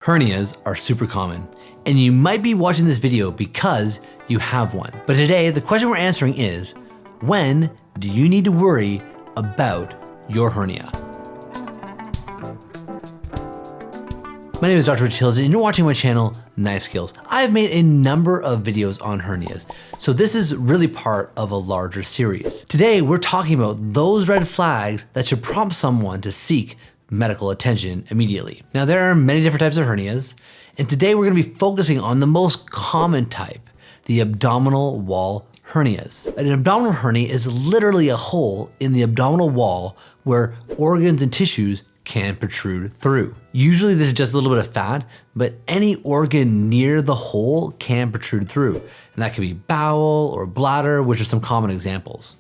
Hernias are super common, and you might be watching this video because you have one. But today, the question we're answering is, when do you need to worry about your hernia? My name is Dr. Rich Hills, and you're watching my channel, Knife Skills. I've made a number of videos on hernias, so this is really part of a larger series. Today, we're talking about those red flags that should prompt someone to seek medical attention immediately. Now, there are many different types of hernias, and today we're gonna be focusing on the most common type, the abdominal wall hernias. An abdominal hernia is literally a hole in the abdominal wall where organs and tissues can protrude through. Usually this is just a little bit of fat, but any organ near the hole can protrude through. And that could be bowel or bladder, which are some common examples.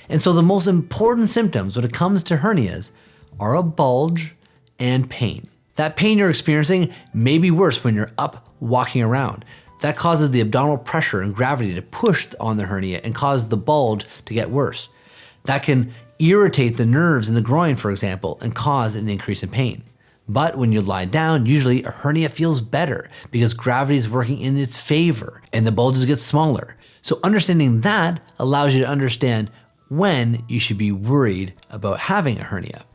And so the most important symptoms when it comes to hernias are a bulge and pain. That pain you're experiencing may be worse when you're up walking around. That causes the abdominal pressure and gravity to push on the hernia and cause the bulge to get worse. That can irritate the nerves in the groin, for example, and cause an increase in pain. But when you lie down, usually a hernia feels better because gravity is working in its favor and the bulges get smaller. So understanding that allows you to understand when you should be worried about having a hernia.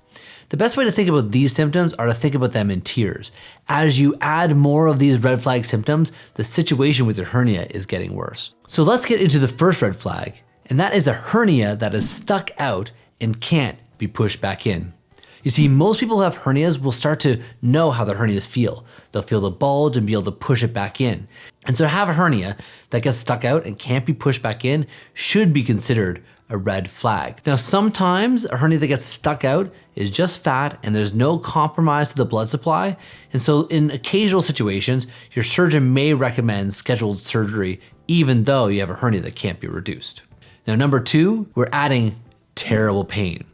The best way to think about these symptoms are to think about them in tiers. As you add more of these red flag symptoms, the situation with your hernia is getting worse. So let's get into the first red flag, and that is a hernia that is stuck out and can't be pushed back in. You see, most people who have hernias will start to know how their hernias feel. They'll feel the bulge and be able to push it back in. And so to have a hernia that gets stuck out and can't be pushed back in should be considered a red flag. Now, sometimes a hernia that gets stuck out is just fat and there's no compromise to the blood supply. And so in occasional situations, your surgeon may recommend scheduled surgery even though you have a hernia that can't be reduced. Now, number two, we're adding terrible pain.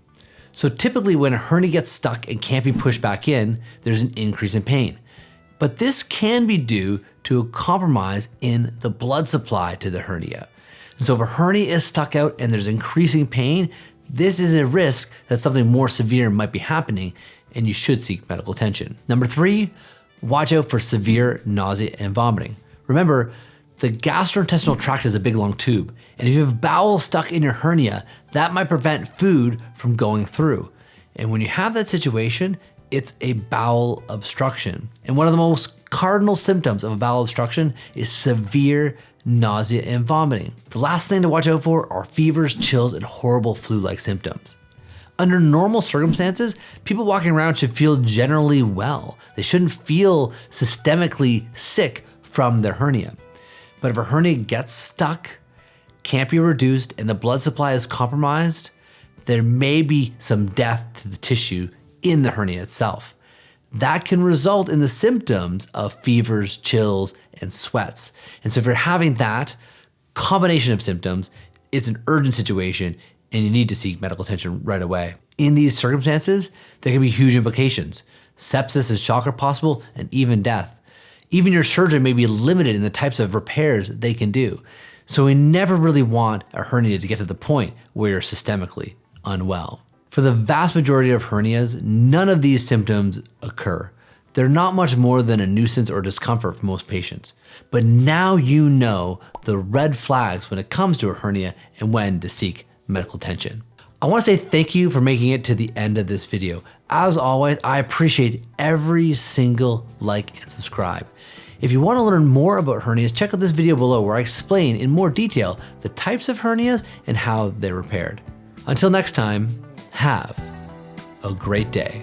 So typically when a hernia gets stuck and can't be pushed back in, there's an increase in pain. But this can be due to a compromise in the blood supply to the hernia. And so if a hernia is stuck out and there's increasing pain, this is a risk that something more severe might be happening and you should seek medical attention. Number three, watch out for severe nausea and vomiting. Remember, the gastrointestinal tract is a big long tube, and if you have bowel stuck in your hernia, that might prevent food from going through. And when you have that situation, it's a bowel obstruction. And one of the most cardinal symptoms of a bowel obstruction is severe nausea and vomiting. The last thing to watch out for are fevers, chills, and horrible flu-like symptoms. Under normal circumstances, people walking around should feel generally well. They shouldn't feel systemically sick from their hernia. But if a hernia gets stuck, can't be reduced, and the blood supply is compromised, there may be some death to the tissue in the hernia itself. That can result in the symptoms of fevers, chills, and sweats. And so if you're having that combination of symptoms, it's an urgent situation and you need to seek medical attention right away. In these circumstances, there can be huge implications. Sepsis and shock are possible, and even death. Even your surgeon may be limited in the types of repairs they can do. So we never really want a hernia to get to the point where you're systemically unwell. For the vast majority of hernias, none of these symptoms occur. They're not much more than a nuisance or discomfort for most patients. But now you know the red flags when it comes to a hernia and when to seek medical attention. I want to say thank you for making it to the end of this video. As always, I appreciate every single like and subscribe. If you want to learn more about hernias, check out this video below where I explain in more detail the types of hernias and how they're repaired. Until next time, have a great day.